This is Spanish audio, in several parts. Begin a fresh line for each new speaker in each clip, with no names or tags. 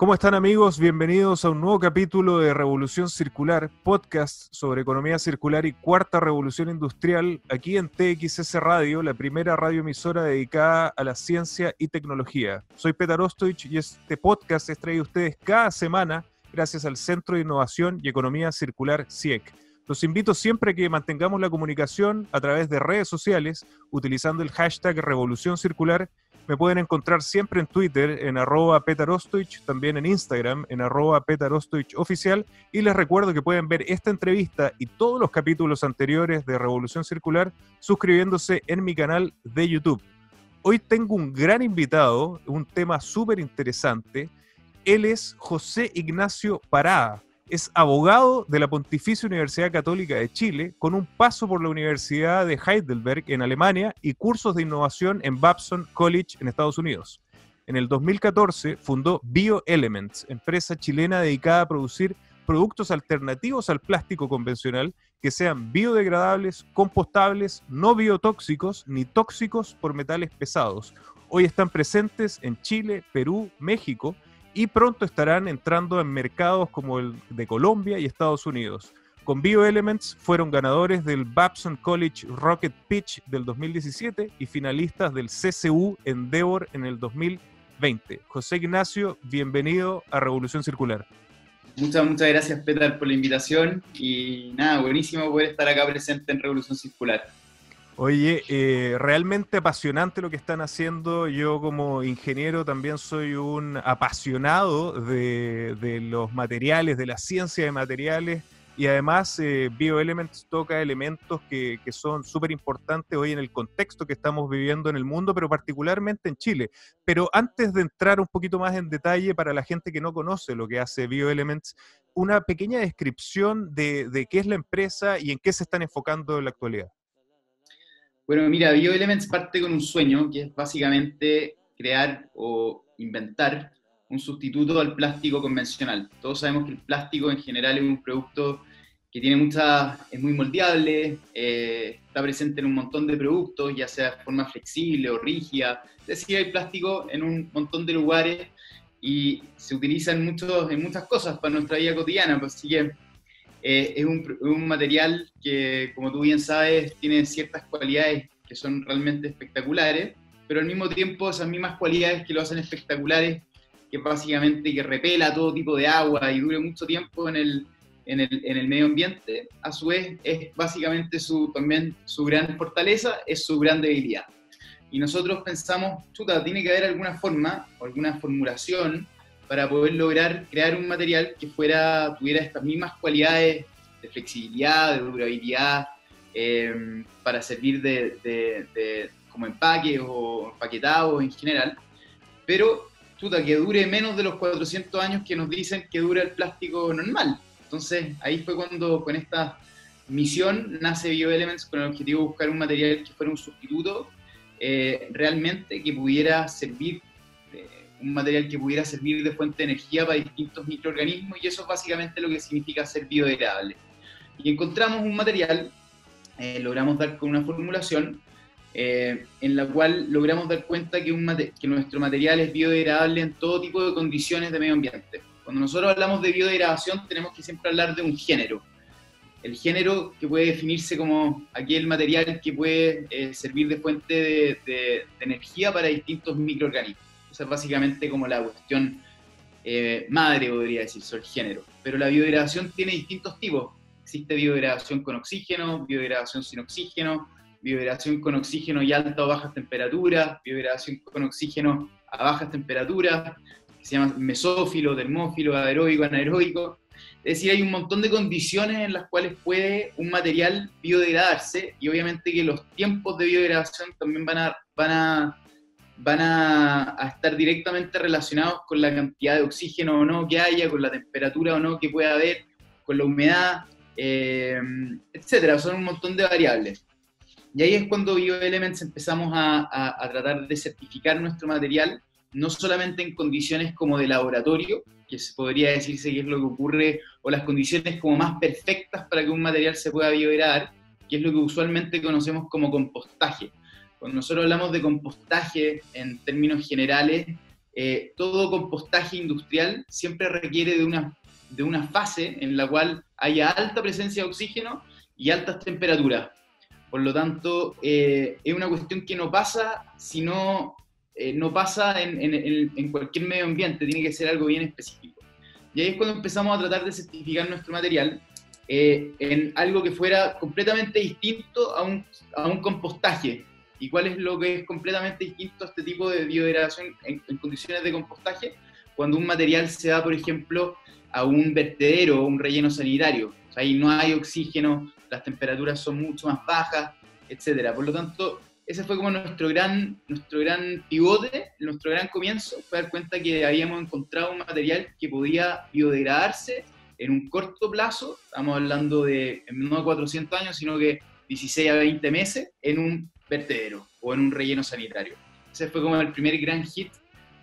¿Cómo están, amigos? Bienvenidos a un nuevo capítulo de Revolución Circular, podcast sobre economía circular y cuarta revolución industrial, aquí en TXS Radio, la primera radioemisora dedicada a la ciencia y tecnología. Soy Petar Ostovich y este podcast es traído a ustedes cada semana gracias al Centro de Innovación y Economía Circular CIEC. Los invito siempre a que mantengamos la comunicación a través de redes sociales utilizando el hashtag Revolución Circular. Me pueden encontrar siempre en Twitter, en @PetarOstovich, también en Instagram, en @PetarOstovichOficial, y les recuerdo que pueden ver esta entrevista y todos los capítulos anteriores de Revolución Circular suscribiéndose en mi canal de YouTube. Hoy tengo un gran invitado, un tema súper interesante. Él es José Ignacio Parada. Es abogado de la Pontificia Universidad Católica de Chile, con un paso por la Universidad de Heidelberg en Alemania y cursos de innovación en Babson College en Estados Unidos. En el 2014 fundó BioElements, empresa chilena dedicada a producir productos alternativos al plástico convencional que sean biodegradables, compostables, no biotóxicos ni tóxicos por metales pesados. Hoy están presentes en Chile, Perú, México, y pronto estarán entrando en mercados como el de Colombia y Estados Unidos. Con BioElements fueron ganadores del Babson College Rocket Pitch del 2017 y finalistas del CCU Endeavor en el 2020. José Ignacio, bienvenido a Revolución Circular.
Muchas gracias, Petar, por la invitación y nada, buenísimo poder estar acá presente en Revolución Circular.
Oye, realmente apasionante lo que están haciendo. Yo como ingeniero también soy un apasionado de los materiales, de la ciencia de materiales, y además BioElements toca elementos que son súper importantes hoy en el contexto que estamos viviendo en el mundo, pero particularmente en Chile. Pero antes de entrar un poquito más en detalle para la gente que no conoce lo que hace BioElements, una pequeña descripción de qué es la empresa y en qué se están enfocando en la actualidad.
Bueno, mira, BioElements parte con un sueño, que es básicamente crear o inventar un sustituto al plástico convencional. Todos sabemos que el plástico en general es un producto que tiene es muy moldeable, está presente en un montón de productos, ya sea de forma flexible o rígida. Es decir, hay plástico en un montón de lugares y se utiliza en muchas cosas para nuestra vida cotidiana, pues, así que es un material que, como tú bien sabes, tiene ciertas cualidades que son realmente espectaculares, pero al mismo tiempo esas mismas cualidades que lo hacen espectaculares, que básicamente que repela todo tipo de agua y dure mucho tiempo en el medio ambiente, a su vez es básicamente también su gran fortaleza, es su gran debilidad. Y nosotros pensamos, tiene que haber alguna forma o alguna formulación para poder lograr crear un material que tuviera estas mismas cualidades de flexibilidad, de durabilidad, para servir como empaque o empaquetado en general, pero que dure menos de los 400 años que nos dicen que dura el plástico normal. Entonces ahí fue cuando con esta misión nace BioElements con el objetivo de buscar un material que fuera un sustituto realmente que pudiera servir un material que pudiera servir de fuente de energía para distintos microorganismos, y eso es básicamente lo que significa ser biodegradable. Y encontramos un material, logramos dar con una formulación en la cual logramos dar cuenta que nuestro material es biodegradable en todo tipo de condiciones de medio ambiente. Cuando nosotros hablamos de biodegradación tenemos que siempre hablar de un género. El género que puede definirse como aquel material que puede servir de fuente de energía para distintos microorganismos. Esa es básicamente como la cuestión madre, podría decirse, el género. Pero la biodegradación tiene distintos tipos. Existe biodegradación con oxígeno, biodegradación sin oxígeno, biodegradación con oxígeno y alta o bajas temperaturas, biodegradación con oxígeno a bajas temperaturas, que se llama mesófilo, termófilo, aeróbico, anaeróbico. Es decir, hay un montón de condiciones en las cuales puede un material biodegradarse, y obviamente que los tiempos de biodegradación también van a estar directamente relacionados con la cantidad de oxígeno o no que haya, con la temperatura o no que pueda haber, con la humedad, etcétera. Son un montón de variables. Y ahí es cuando BioElements empezamos a tratar de certificar nuestro material, no solamente en condiciones como de laboratorio, que se podría decirse que es lo que ocurre, o las condiciones como más perfectas para que un material se pueda biodegradar, que es lo que usualmente conocemos como compostaje. Cuando nosotros hablamos de compostaje en términos generales, todo compostaje industrial siempre requiere de una fase en la cual haya alta presencia de oxígeno y altas temperaturas. Por lo tanto, es una cuestión que no pasa si no pasa en cualquier medio ambiente, tiene que ser algo bien específico. Y ahí es cuando empezamos a tratar de certificar nuestro material en algo que fuera completamente distinto a un compostaje. ¿Y cuál es lo que es completamente distinto a este tipo de biodegradación en condiciones de compostaje? Cuando un material se da, por ejemplo, a un vertedero o un relleno sanitario. O sea, ahí no hay oxígeno, las temperaturas son mucho más bajas, etc. Por lo tanto, ese fue como nuestro gran pivote, nuestro gran comienzo, fue dar cuenta que habíamos encontrado un material que podía biodegradarse en un corto plazo, estamos hablando de no 400 años, sino que 16 a 20 meses, en un vertedero o en un relleno sanitario. Ese fue como el primer gran hit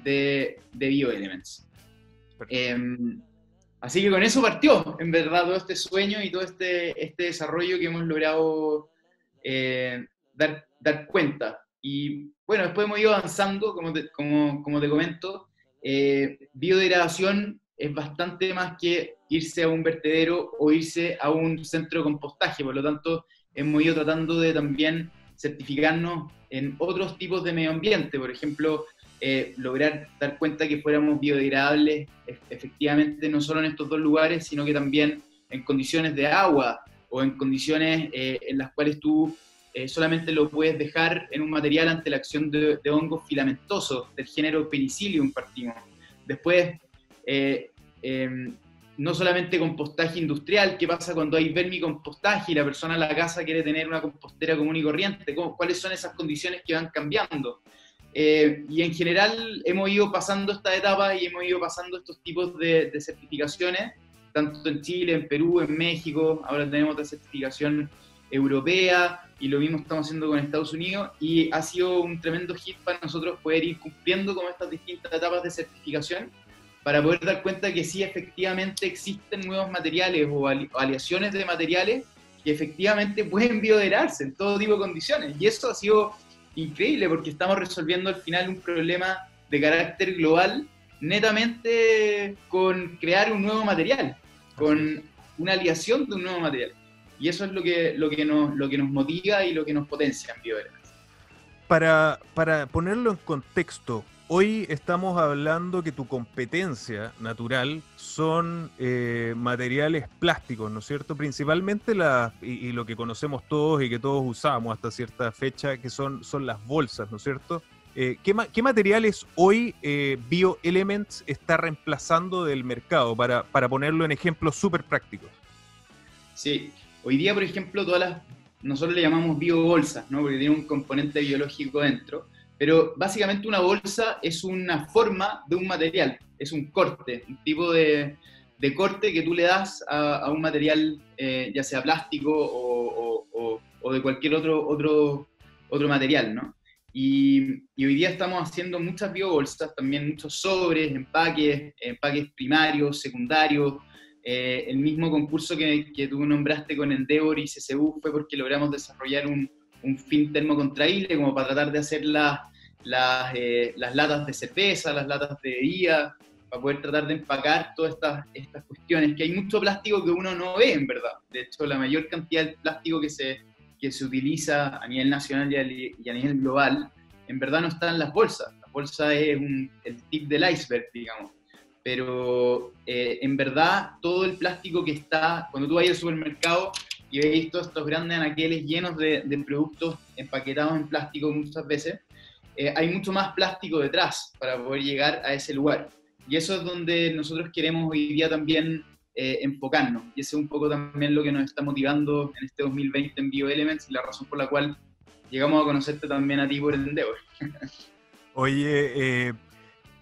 de BioElements. Así que con eso partió, en verdad, todo este sueño y todo este desarrollo que hemos logrado dar cuenta. Y bueno, después hemos ido avanzando, como te comento. Biodegradación es bastante más que irse a un vertedero o irse a un centro de compostaje, por lo tanto hemos ido tratando de también certificarnos en otros tipos de medio ambiente, por ejemplo, lograr dar cuenta que fuéramos biodegradables efectivamente no solo en estos dos lugares, sino que también en condiciones de agua o en condiciones en las cuales tú solamente lo puedes dejar en un material ante la acción de hongos filamentosos del género Penicillium partimos. Después, no solamente compostaje industrial, ¿qué pasa cuando hay vermicompostaje y la persona en la casa quiere tener una compostera común y corriente? ¿Cuáles son esas condiciones que van cambiando? Y en general hemos ido pasando esta etapa y hemos ido pasando estos tipos de certificaciones, tanto en Chile, en Perú, en México, ahora tenemos otra certificación europea y lo mismo estamos haciendo con Estados Unidos y ha sido un tremendo hit para nosotros poder ir cumpliendo con estas distintas etapas de certificación para poder dar cuenta que sí efectivamente existen nuevos materiales o aleaciones de materiales que efectivamente pueden biodegradarse en todo tipo de condiciones y eso ha sido increíble porque estamos resolviendo al final un problema de carácter global netamente con crear un nuevo material, con una aleación de un nuevo material. Y eso es lo que nos motiva y lo que nos potencia en BioElements.
Para ponerlo en contexto, hoy estamos hablando que tu competencia natural son materiales plásticos, ¿no es cierto? Principalmente y lo que conocemos todos y que todos usamos hasta cierta fecha, que son las bolsas, ¿no es cierto? ¿Qué materiales hoy BioElements está reemplazando del mercado? Para ponerlo en ejemplos súper prácticos.
Sí, hoy día, por ejemplo, nosotros le llamamos biobolsas, ¿no? Porque tiene un componente biológico dentro. Pero básicamente una bolsa es una forma de un material, es un corte, un tipo de corte que tú le das a un material, ya sea plástico o de cualquier otro material, ¿no? Y hoy día estamos haciendo muchas biobolsas, también muchos sobres, empaques primarios, secundarios. El mismo concurso que tú nombraste con Endeavor y CCU fue porque logramos desarrollar un film termocontraíble como para tratar de hacer las latas de cerveza, las latas de bebida, para poder tratar de empacar todas estas cuestiones, que hay mucho plástico que uno no ve en verdad. De hecho, la mayor cantidad de plástico que se utiliza a nivel nacional y a nivel global, en verdad no está en las bolsas. La bolsa es el tip del iceberg, digamos. Pero en verdad todo el plástico que está, cuando tú vas al supermercado y veis todos estos grandes anaqueles llenos de productos empaquetados en plástico muchas veces, hay mucho más plástico detrás para poder llegar a ese lugar. Y eso es donde nosotros queremos hoy día también enfocarnos. Y ese es un poco también lo que nos está motivando en este 2020 en BioElements y la razón por la cual llegamos a conocerte también a ti por el Endeavor.
Oye,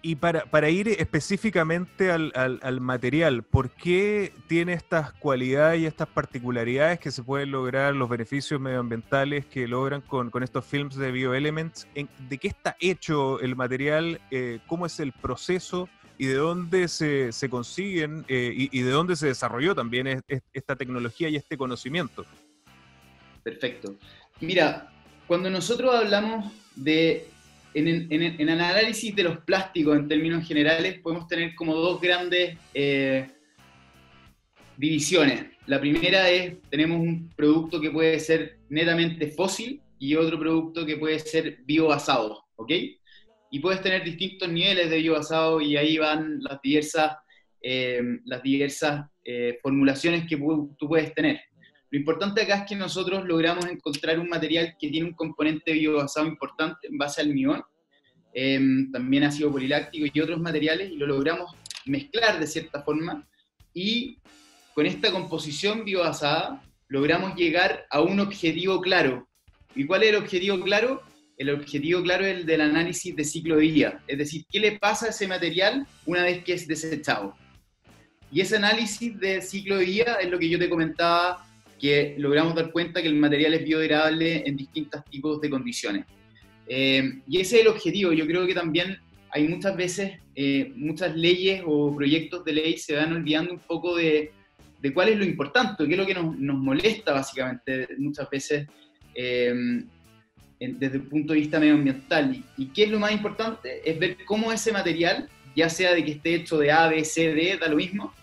y para ir específicamente al material, ¿por qué tiene estas cualidades y estas particularidades que se pueden lograr, los beneficios medioambientales que logran con estos films de BioElements? ¿De qué está hecho el material? ¿Cómo es el proceso? ¿Y de dónde se consiguen? Y de dónde se desarrolló también esta tecnología y este conocimiento?
Perfecto. Mira, cuando nosotros hablamos de en el análisis de los plásticos en términos generales podemos tener como dos grandes divisiones. La primera es, tenemos un producto que puede ser netamente fósil y otro producto que puede ser biobasado, ¿ok? Y puedes tener distintos niveles de biobasado y ahí van las diversas formulaciones que tú puedes tener. Lo importante acá es que nosotros logramos encontrar un material que tiene un componente biobasado importante en base al almidón, también ácido poliláctico y otros materiales, y lo logramos mezclar de cierta forma, y con esta composición biobasada logramos llegar a un objetivo claro. ¿Y cuál es el objetivo claro? El objetivo claro es el del análisis de ciclo de vida, es decir, ¿qué le pasa a ese material una vez que es desechado? Y ese análisis de ciclo de vida es lo que yo te comentaba, que logramos dar cuenta que el material es biodegradable en distintos tipos de condiciones. Y ese es el objetivo. Yo creo que también hay muchas veces, muchas leyes o proyectos de ley se van olvidando un poco de cuál es lo importante, qué es lo que nos molesta básicamente muchas veces desde el punto de vista medioambiental. Y qué es lo más importante, es ver cómo ese material, ya sea de que esté hecho de A, B, C, D, da lo mismo,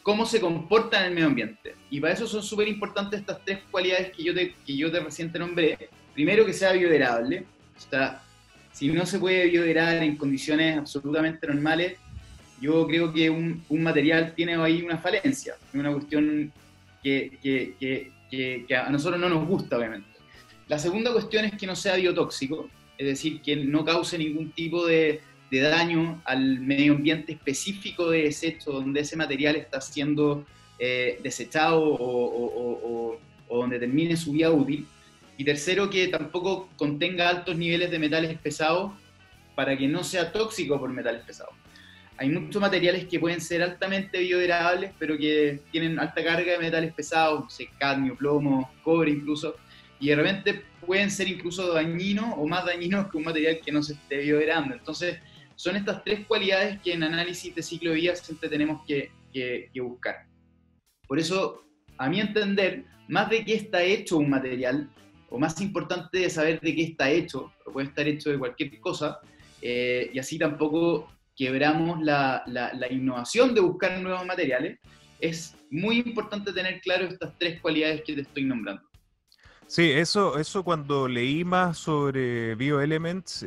cómo se comporta en el medio ambiente. Y para eso son súper importantes estas tres cualidades que yo te recién te nombré. Primero, que sea biodegradable. O sea, si no se puede biodegradar en condiciones absolutamente normales, yo creo que un material tiene ahí una falencia, una cuestión que a nosotros no nos gusta, obviamente. La segunda cuestión es que no sea biotóxico, es decir, que no cause ningún tipo de daño al medio ambiente específico de desecho donde ese material está siendo desechado o donde termine su vida útil. Y tercero, que tampoco contenga altos niveles de metales pesados para que no sea tóxico por metales pesados. Hay muchos materiales que pueden ser altamente biodegradables, pero que tienen alta carga de metales pesados, no sé, cadmio, plomo, cobre incluso, y de repente pueden ser incluso dañinos o más dañinos que un material que no se esté biodegradando. Entonces, son estas tres cualidades que en análisis de ciclo de vida siempre tenemos que buscar. Por eso, a mi entender, más de qué está hecho un material, o más importante de saber de qué está hecho, pero puede estar hecho de cualquier cosa, y así tampoco quebramos la innovación de buscar nuevos materiales, es muy importante tener claro estas tres cualidades que te estoy nombrando.
Sí, eso cuando leí más sobre Bioelements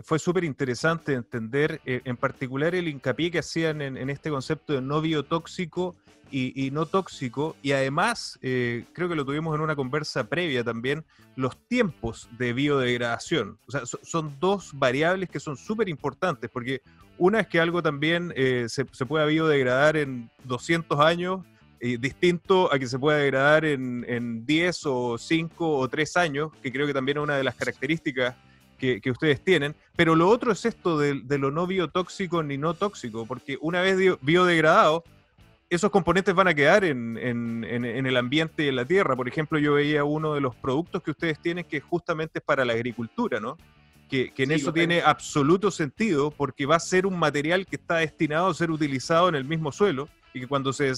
fue súper interesante entender en particular el hincapié que hacían en este concepto de no biotóxico y no tóxico, y además, creo que lo tuvimos en una conversa previa también, los tiempos de biodegradación. O sea, son dos variables que son súper importantes, porque una es que algo también se pueda biodegradar en 200 años, distinto a que se pueda degradar en 10 o 5 o 3 años, que creo que también es una de las características que ustedes tienen. Pero lo otro es esto de lo no biotóxico ni no tóxico, porque una vez biodegradado, esos componentes van a quedar en el ambiente y en la tierra. Por ejemplo, yo veía uno de los productos que ustedes tienen que justamente es para la agricultura, ¿no? Que en eso tiene absoluto sentido, porque va a ser un material que está destinado a ser utilizado en el mismo suelo, y que cuando se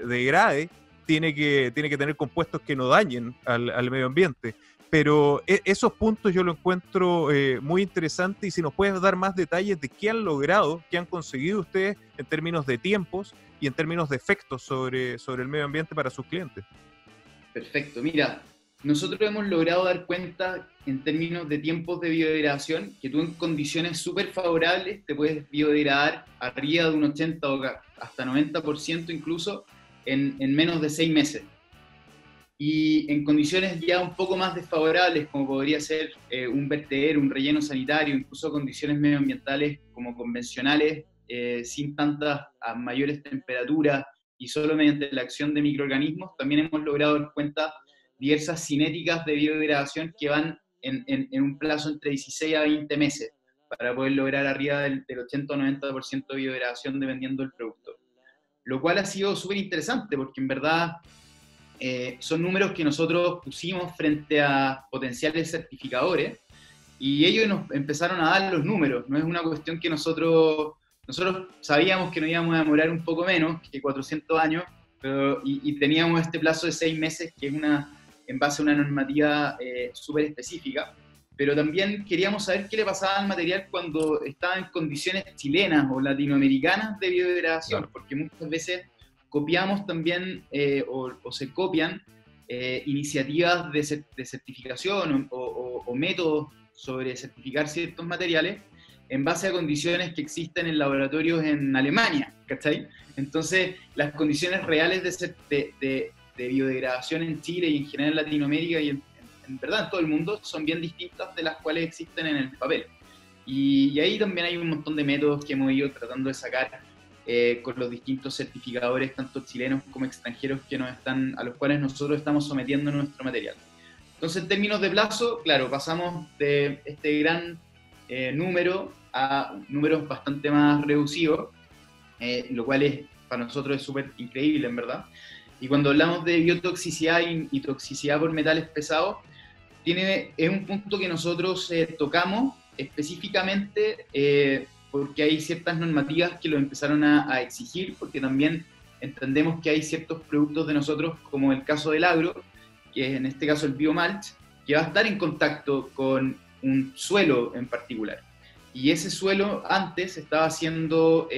degrade tiene que tener compuestos que no dañen al medio ambiente. Pero esos puntos yo lo encuentro muy interesante, y si nos puedes dar más detalles de qué han logrado, qué han conseguido ustedes en términos de tiempos y en términos de efectos sobre el medio ambiente para sus clientes.
Perfecto, mira, nosotros hemos logrado dar cuenta en términos de tiempos de biodegradación que tú en condiciones súper favorables te puedes biodegradar arriba de un 80 o hasta 90% incluso en menos de 6 meses. Y en condiciones ya un poco más desfavorables, como podría ser un vertedero, un relleno sanitario, incluso condiciones medioambientales como convencionales, sin tantas mayores temperaturas y solo mediante la acción de microorganismos, también hemos logrado dar cuenta diversas cinéticas de biodegradación que van en un plazo entre 16 a 20 meses para poder lograr arriba del 80 o 90% de biodegradación dependiendo del producto. Lo cual ha sido súper interesante porque en verdad son números que nosotros pusimos frente a potenciales certificadores y ellos nos empezaron a dar los números. No es una cuestión que nosotros sabíamos que nos íbamos a demorar un poco menos que 400 años, pero, y teníamos este plazo de 6 meses que es en base a una normativa súper específica, pero también queríamos saber qué le pasaba al material cuando estaba en condiciones chilenas o latinoamericanas de biodegradación, porque muchas veces copiamos también o se copian iniciativas de certificación o métodos sobre certificar ciertos materiales en base a condiciones que existen en laboratorios en Alemania, ¿cachai? Entonces, las condiciones reales de biodegradación en Chile y en general en Latinoamérica y en verdad en todo el mundo son bien distintas de las cuales existen en el papel. Y ahí también hay un montón de métodos que hemos ido tratando de sacar con los distintos certificadores, tanto chilenos como extranjeros, a los cuales nosotros estamos sometiendo nuestro material. Entonces, en términos de plazo, claro, pasamos de este gran número a números bastante más reducidos, lo cual para nosotros es súper increíble, en verdad. Y cuando hablamos de biotoxicidad y toxicidad por metales pesados, es un punto que nosotros tocamos específicamente porque hay ciertas normativas que lo empezaron a exigir, porque también entendemos que hay ciertos productos de nosotros, como el caso del agro, que es en este caso el biomulch, que va a estar en contacto con un suelo en particular. Y ese suelo antes estaba siendo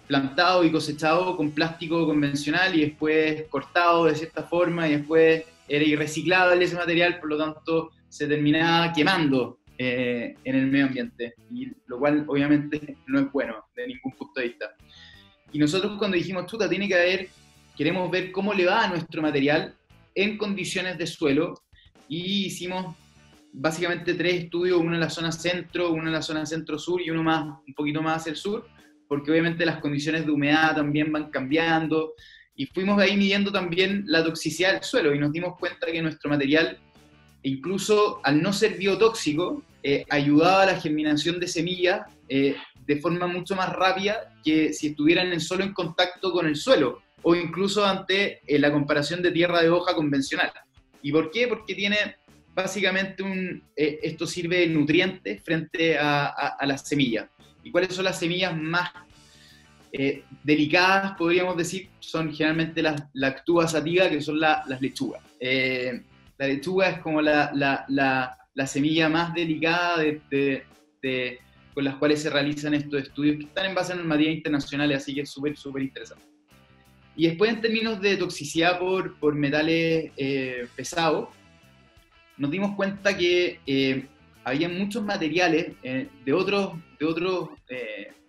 plantado y cosechado con plástico convencional y después cortado de cierta forma y después era irreciclable ese material, por lo tanto se terminaba quemando en el medio ambiente, y lo cual obviamente no es bueno de ningún punto de vista. Y nosotros cuando dijimos, chuta, queremos ver cómo le va a nuestro material en condiciones de suelo, y hicimos básicamente 3 estudios, uno en la zona centro, uno en la zona centro-sur y uno un poquito más hacia el sur, porque obviamente las condiciones de humedad también van cambiando, y fuimos ahí midiendo también la toxicidad del suelo, y nos dimos cuenta que nuestro material, incluso al no ser biotóxico, ayudaba a la germinación de semillas de forma mucho más rápida que si estuvieran solo en contacto con el suelo, o incluso ante la comparación de tierra de hoja convencional. ¿Y por qué? Porque tiene básicamente esto sirve de nutriente frente a las semillas. ¿Y cuáles son las semillas más delicadas, podríamos decir? Son generalmente las lactuba sativa, que son las lechugas. La lechuga es como la semilla más delicada con las cuales se realizan estos estudios, que están en base a normativas internacionales, así que es súper, súper interesante. Y después, en términos de toxicidad por metales pesados, nos dimos cuenta que había muchos materiales de otros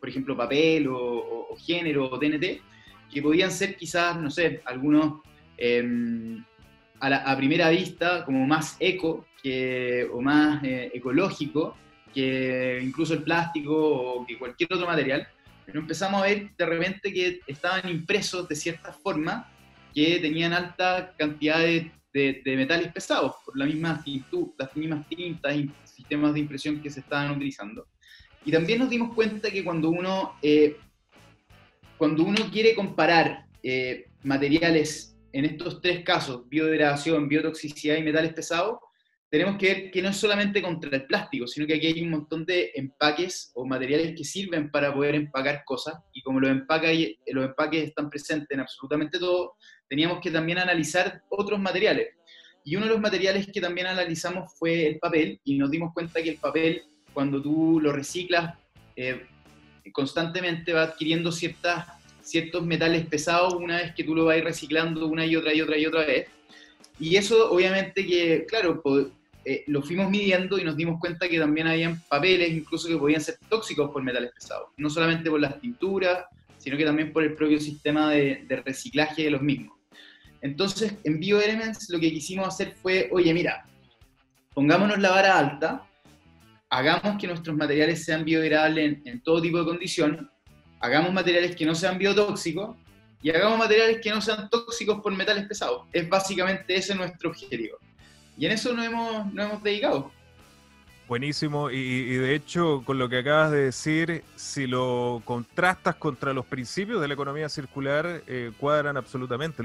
por ejemplo, papel o género o TNT, que podían ser quizás, no sé, algunos a primera vista como más eco o más ecológico que incluso el plástico o que cualquier otro material, pero empezamos a ver de repente que estaban impresos de cierta forma que tenían alta cantidad de metales pesados por las mismas tintas y sistemas de impresión que se estaban utilizando. Y también nos dimos cuenta que cuando uno quiere comparar materiales en estos 3 casos, biodegradación, biotoxicidad y metales pesados, tenemos que ver que no es solamente contra el plástico, sino que aquí hay un montón de empaques o materiales que sirven para poder empacar cosas, y como los empaques están presentes en absolutamente todo, teníamos que también analizar otros materiales. Y uno de los materiales que también analizamos fue el papel, y nos dimos cuenta que el papel, cuando tú lo reciclas, constantemente va adquiriendo ciertos metales pesados una vez que tú lo vas reciclando una y otra vez. Y eso obviamente que, claro, lo fuimos midiendo y nos dimos cuenta que también habían papeles incluso que podían ser tóxicos por metales pesados, no solamente por las tinturas, sino que también por el propio sistema de reciclaje de los mismos. Entonces, en BioElements lo que quisimos hacer fue, oye, mira, pongámonos la vara alta, hagamos que nuestros materiales sean biodegradables en todo tipo de condición, hagamos materiales que no sean biotóxicos y hagamos materiales que no sean tóxicos por metales pesados. Es básicamente ese nuestro objetivo. Y en eso nos hemos dedicado.
Buenísimo, y de hecho, con lo que acabas de decir, si lo contrastas contra los principios de la economía circular, cuadran absolutamente.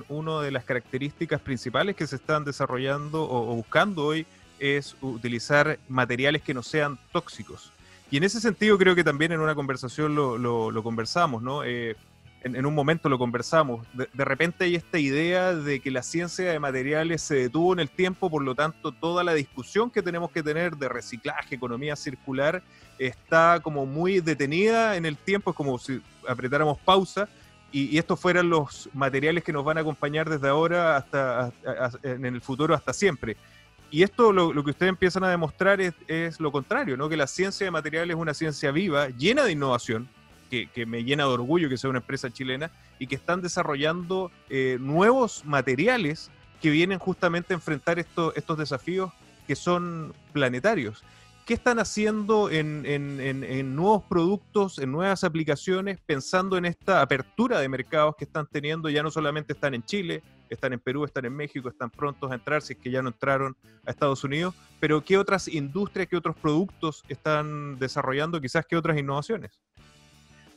Una de las características principales que se están desarrollando o buscando hoy es utilizar materiales que no sean tóxicos. Y en ese sentido creo que también en una conversación lo conversamos, ¿no? en un momento lo conversamos, de repente hay esta idea de que la ciencia de materiales se detuvo en el tiempo, por lo tanto toda la discusión que tenemos que tener de reciclaje, economía circular, está como muy detenida en el tiempo, es como si apretáramos pausa, y estos fueran los materiales que nos van a acompañar desde ahora hasta en el futuro hasta siempre. Y esto lo que ustedes empiezan a demostrar es lo contrario, ¿no? Que la ciencia de materiales es una ciencia viva, llena de innovación, que me llena de orgullo que sea una empresa chilena, y que están desarrollando nuevos materiales que vienen justamente a enfrentar estos desafíos que son planetarios. ¿Qué están haciendo en nuevos productos, en nuevas aplicaciones, pensando en esta apertura de mercados que están teniendo? Ya no solamente están en Chile, están en Perú, están en México, están prontos a entrar, si es que ya no entraron a Estados Unidos, pero ¿qué otras industrias, qué otros productos están desarrollando, quizás qué otras innovaciones?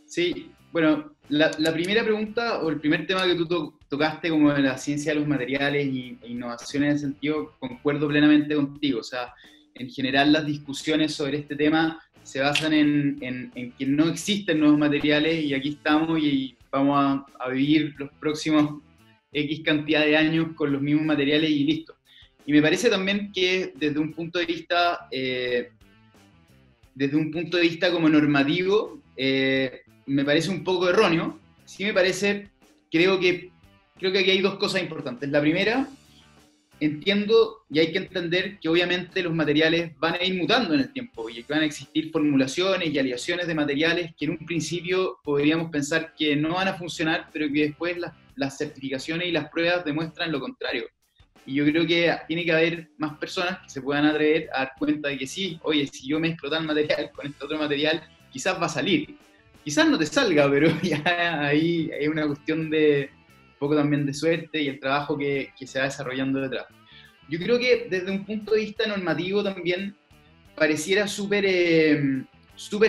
Sí, bueno, la primera pregunta o el primer tema que tú tocaste como de la ciencia de los materiales e innovación en ese sentido, concuerdo plenamente contigo. O sea, en general las discusiones sobre este tema se basan en que no existen nuevos materiales y aquí estamos y vamos a vivir los próximos X cantidad de años con los mismos materiales y listo. Y me parece también que desde un punto de vista como normativo, me parece un poco erróneo. Sí me parece, creo que aquí hay dos cosas importantes. La primera, entiendo y hay que entender que obviamente los materiales van a ir mutando en el tiempo y que van a existir formulaciones y aleaciones de materiales que en un principio podríamos pensar que no van a funcionar, pero que después las certificaciones y las pruebas demuestran lo contrario. Y yo creo que tiene que haber más personas que se puedan atrever a dar cuenta de que sí, oye, si yo mezclo tal material con este otro material, quizás va a salir. Quizás no te salga, pero ya ahí hay una cuestión de un poco también de suerte y el trabajo que se va desarrollando detrás. Yo creo que desde un punto de vista normativo también pareciera súper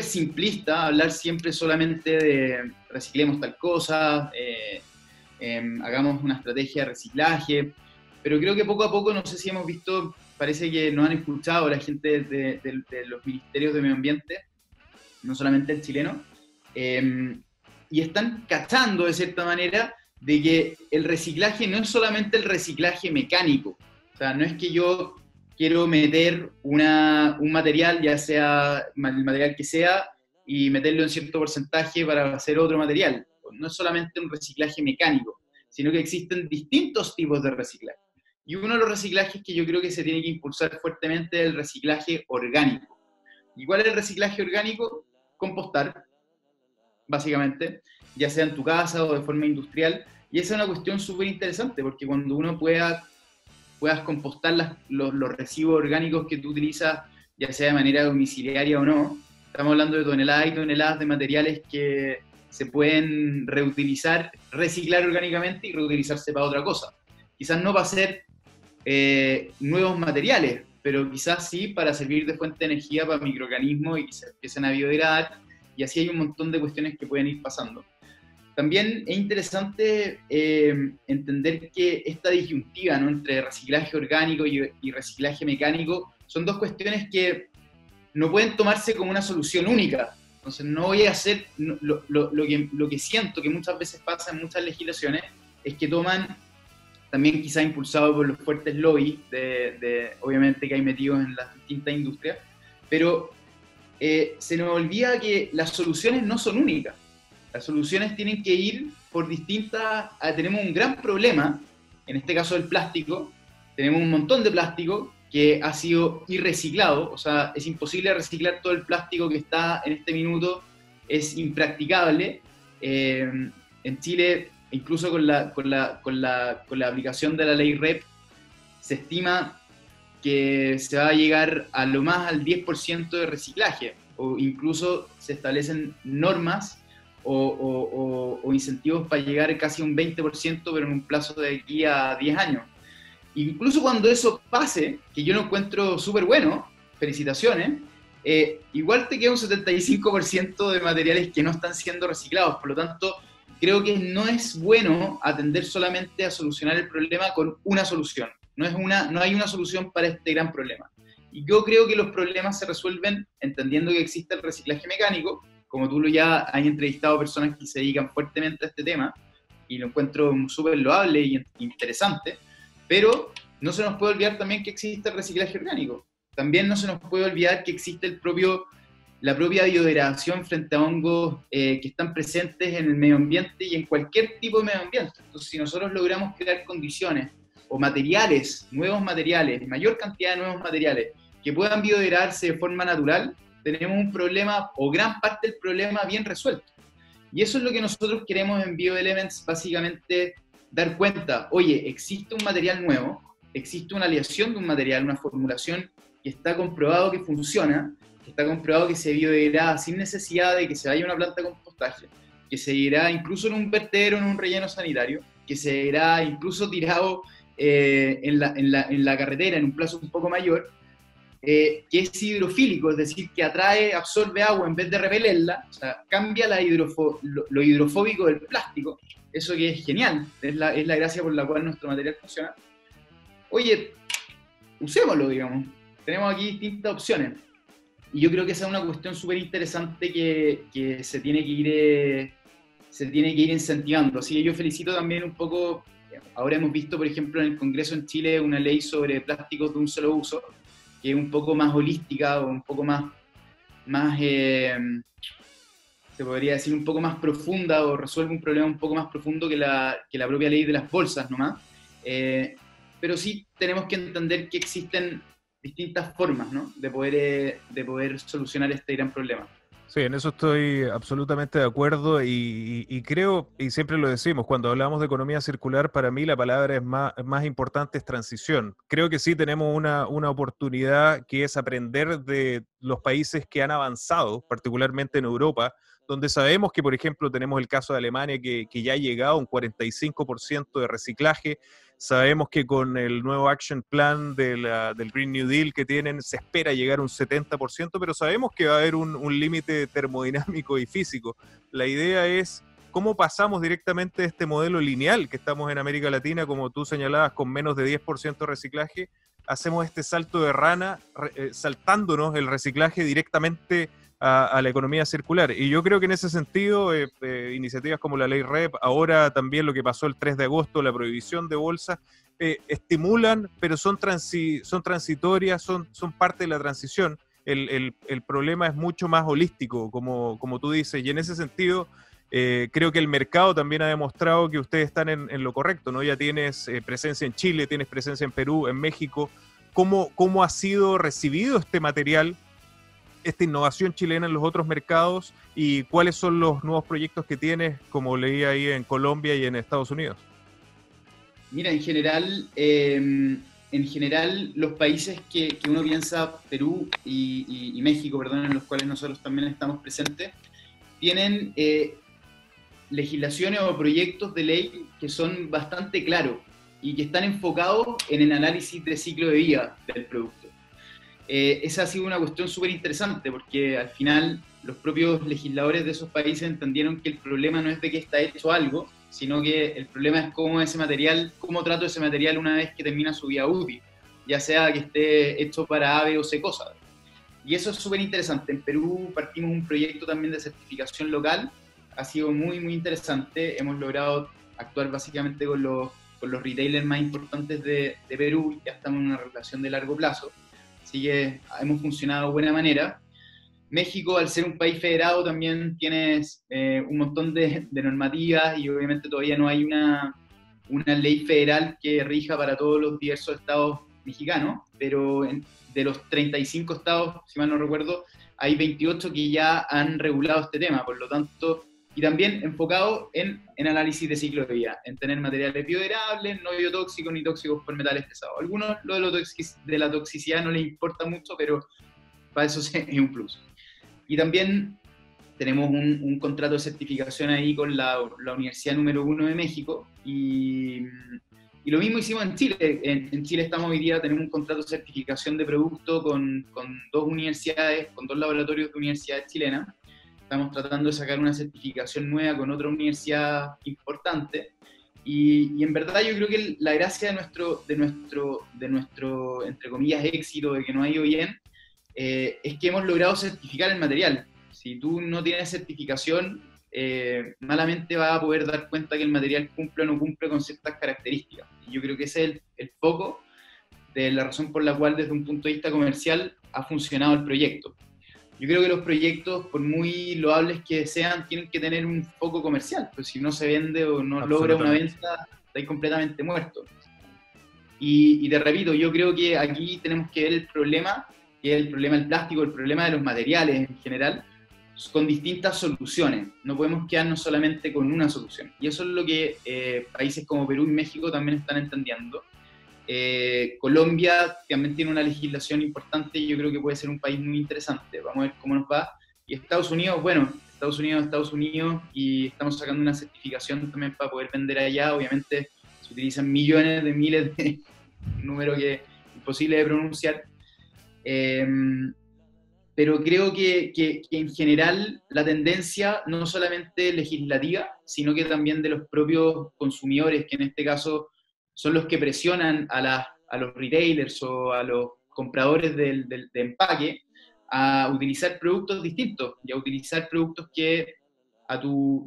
simplista hablar siempre solamente de reciclemos tal cosa, hagamos una estrategia de reciclaje, pero creo que poco a poco, no sé si hemos visto, parece que nos han escuchado la gente de los ministerios de medio ambiente, no solamente el chileno, y están cachando de cierta manera de que el reciclaje no es solamente el reciclaje mecánico. O sea, no es que yo quiero meter un material, ya sea el material que sea, y meterlo en cierto porcentaje para hacer otro material. No es solamente un reciclaje mecánico, sino que existen distintos tipos de reciclaje. Y uno de los reciclajes que yo creo que se tiene que impulsar fuertemente es el reciclaje orgánico. ¿Y cuál es el reciclaje orgánico? Compostar, básicamente, ya sea en tu casa o de forma industrial. Y esa es una cuestión súper interesante, porque cuando uno puedas compostar los residuos orgánicos que tú utilizas, ya sea de manera domiciliaria o no, estamos hablando de toneladas y toneladas de materiales que se pueden reutilizar, reciclar orgánicamente y reutilizarse para otra cosa. Quizás no va a ser nuevos materiales, pero quizás sí para servir de fuente de energía para microorganismos y que se empiecen a biodegradar, y así hay un montón de cuestiones que pueden ir pasando. También es interesante entender que esta disyuntiva, ¿no?, entre reciclaje orgánico y reciclaje mecánico son dos cuestiones que no pueden tomarse como una solución única. Entonces no voy a hacer lo que siento que muchas veces pasa en muchas legislaciones, es que toman, también quizá impulsado por los fuertes lobbies obviamente que hay metidos en las distintas industrias, pero se nos olvida que las soluciones no son únicas. Las soluciones tienen que ir por distintas... Tenemos un gran problema, en este caso el plástico, tenemos un montón de plástico que ha sido irreciclado, o sea, es imposible reciclar todo el plástico que está en este minuto, es impracticable. En Chile, incluso con la aplicación de la ley REP, se estima que se va a llegar a lo más al 10% de reciclaje, o incluso se establecen normas o incentivos para llegar casi a un 20%, pero en un plazo de aquí a 10 años. Incluso cuando eso pase, que yo lo encuentro súper bueno, felicitaciones, igual te queda un 75% de materiales que no están siendo reciclados. Por lo tanto, creo que no es bueno atender solamente a solucionar el problema con una solución. No hay una solución para este gran problema. Y yo creo que los problemas se resuelven entendiendo que existe el reciclaje mecánico, como tú ya has entrevistado personas que se dedican fuertemente a este tema, y lo encuentro súper loable y interesante, pero no se nos puede olvidar también que existe el reciclaje orgánico. También no se nos puede olvidar que existe la propia biodegradación frente a hongos que están presentes en el medio ambiente y en cualquier tipo de medio ambiente. Entonces, si nosotros logramos crear condiciones o materiales, nuevos materiales, mayor cantidad de nuevos materiales que puedan biodegradarse de forma natural, tenemos un problema o gran parte del problema bien resuelto. Y eso es lo que nosotros queremos en BioElements, básicamente dar cuenta, oye, existe un material nuevo, existe una aleación de un material, una formulación que está comprobado que funciona, que está comprobado que se biodegrada sin necesidad de que se vaya a una planta de compostaje, que se degrada incluso en un vertedero, en un relleno sanitario, que se degrada incluso tirado en la carretera en un plazo un poco mayor, que es hidrofílico, es decir, que atrae, absorbe agua en vez de repelerla, o sea, cambia lo hidrofóbico del plástico, eso que es genial, es la gracia por la cual nuestro material funciona. Oye, usémoslo, digamos. Tenemos aquí distintas opciones. Y yo creo que esa es una cuestión súper interesante que se tiene que ir incentivando. Así que yo felicito también un poco, ahora hemos visto, por ejemplo, en el Congreso en Chile una ley sobre plásticos de un solo uso, que es un poco más holística o un poco más se podría decir un poco más profunda o resuelve un problema un poco más profundo que la propia ley de las bolsas nomás. Pero sí tenemos que entender que existen distintas formas, ¿no?, de poder solucionar este gran problema.
Sí, en eso estoy absolutamente de acuerdo y creo, y siempre lo decimos, cuando hablamos de economía circular, para mí la palabra es más importante es transición. Creo que sí tenemos una oportunidad que es aprender de los países que han avanzado, particularmente en Europa, donde sabemos que, por ejemplo, tenemos el caso de Alemania que ya ha llegado a un 45% de reciclaje. Sabemos que con el nuevo Action Plan del Green New Deal que tienen se espera llegar a un 70%, pero sabemos que va a haber un límite termodinámico y físico. La idea es cómo pasamos directamente de este modelo lineal que estamos en América Latina, como tú señalabas, con menos de 10% de reciclaje, hacemos este salto de rana, saltándonos el reciclaje directamente a la economía circular. Y yo creo que en ese sentido, iniciativas como la Ley REP, ahora también lo que pasó el 3 de agosto, la prohibición de bolsas, estimulan, pero son transitorias, son parte de la transición. El problema es mucho más holístico, como tú dices, y en ese sentido creo que el mercado también ha demostrado que ustedes están en lo correcto, ¿no? Ya tienes presencia en Chile, tienes presencia en Perú, en México. ¿Cómo ha sido recibido este material, esta innovación chilena en los otros mercados, y cuáles son los nuevos proyectos que tienes, como leí ahí, en Colombia y en Estados Unidos?
Mira, en general los países que uno piensa, Perú y México, perdón, en los cuales nosotros también estamos presentes, tienen legislaciones o proyectos de ley que son bastante claros y que están enfocados en el análisis de ciclo de vida del producto. Esa ha sido una cuestión súper interesante, porque al final los propios legisladores de esos países entendieron que el problema no es de que está hecho algo, sino que el problema es cómo trato ese material una vez que termina su vida útil, ya sea que esté hecho para A, B o C cosas. Y eso es súper interesante. En Perú partimos un proyecto también de certificación local, ha sido muy, muy interesante. Hemos logrado actuar básicamente con los retailers más importantes de Perú, ya estamos en una relación de largo plazo. Así que hemos funcionado de buena manera. México, al ser un país federado, también tiene un montón de normativas y obviamente todavía no hay una ley federal que rija para todos los diversos estados mexicanos, pero de los 35 estados, si mal no recuerdo, hay 28 que ya han regulado este tema, por lo tanto, y también enfocado en análisis de ciclo de vida, en tener materiales biodegradables, no biotóxicos ni tóxicos por metales pesados. A algunos lo de la toxicidad no les importa mucho, pero para eso es un plus. Y también tenemos un contrato de certificación ahí con la Universidad número 1 de México, y lo mismo hicimos en Chile. En Chile estamos hoy día, tenemos un contrato de certificación de producto con dos universidades, con dos laboratorios de universidades chilenas. Estamos tratando de sacar una certificación nueva con otra universidad importante, y en verdad yo creo que la gracia de nuestro entre comillas, éxito, de que nos ha ido bien, es que hemos logrado certificar el material. Si tú no tienes certificación, malamente vas a poder dar cuenta que el material cumple o no cumple con ciertas características. Y yo creo que ese es el foco de la razón por la cual desde un punto de vista comercial ha funcionado el proyecto. Yo creo que los proyectos, por muy loables que sean, tienen que tener un foco comercial, pues si no se vende o no logra una venta, está completamente muerto. Y te repito, yo creo que aquí tenemos que ver el problema, que es el problema del plástico, el problema de los materiales en general, con distintas soluciones. No podemos quedarnos solamente con una solución. Y eso es lo que países como Perú y México también están entendiendo. Colombia también tiene una legislación importante y yo creo que puede ser un país muy interesante. Vamos a ver cómo nos va. Y Estados Unidos, bueno, Estados Unidos, y estamos sacando una certificación también para poder vender allá. Obviamente se utilizan millones de miles de número que es imposible de pronunciar. Pero creo que en general la tendencia, no solamente legislativa, sino que también de los propios consumidores, que en este caso son los que presionan a los retailers o a los compradores de empaque a utilizar productos distintos y a utilizar productos que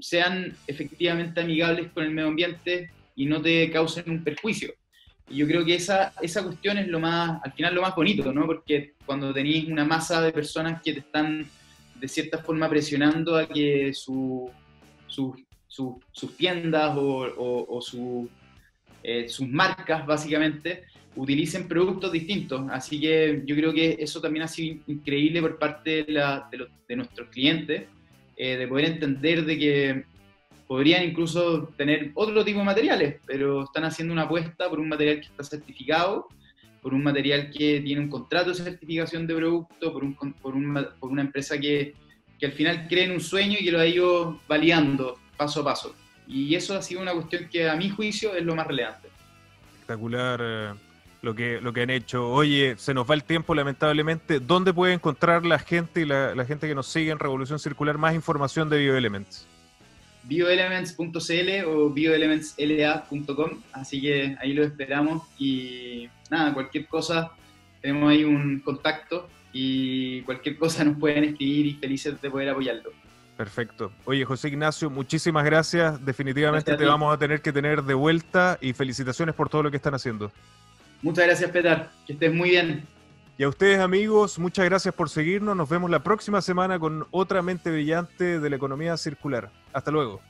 sean efectivamente amigables con el medio ambiente y no te causen un perjuicio. Y yo creo que esa cuestión es al final lo más bonito, ¿no? Porque cuando tenéis una masa de personas que te están de cierta forma presionando a que sus tiendas o sus marcas, básicamente, utilicen productos distintos. Así que yo creo que eso también ha sido increíble por parte de nuestros clientes, de poder entender de que podrían incluso tener otro tipo de materiales, pero están haciendo una apuesta por un material que está certificado, por un material que tiene un contrato de certificación de producto, por una empresa que al final cree en un sueño y que lo ha ido validando paso a paso. Y eso ha sido una cuestión que a mi juicio es lo más relevante.
Espectacular lo que han hecho. Oye, se nos va el tiempo lamentablemente. ¿Dónde puede encontrar la gente y la gente que nos sigue en Revolución Circular más información de BioElements?
bioelements.cl o bioelementsla.com, así que ahí lo esperamos y nada, cualquier cosa, tenemos ahí un contacto y cualquier cosa nos pueden escribir y felices de poder apoyarlo.
Perfecto. Oye, José Ignacio, muchísimas gracias. Definitivamente
Gracias
te vamos a tener que tener de vuelta y felicitaciones por todo lo que están haciendo.
Muchas gracias, Petar. Que estés muy bien.
Y a ustedes, amigos, muchas gracias por seguirnos. Nos vemos la próxima semana con otra mente brillante de la economía circular. Hasta luego.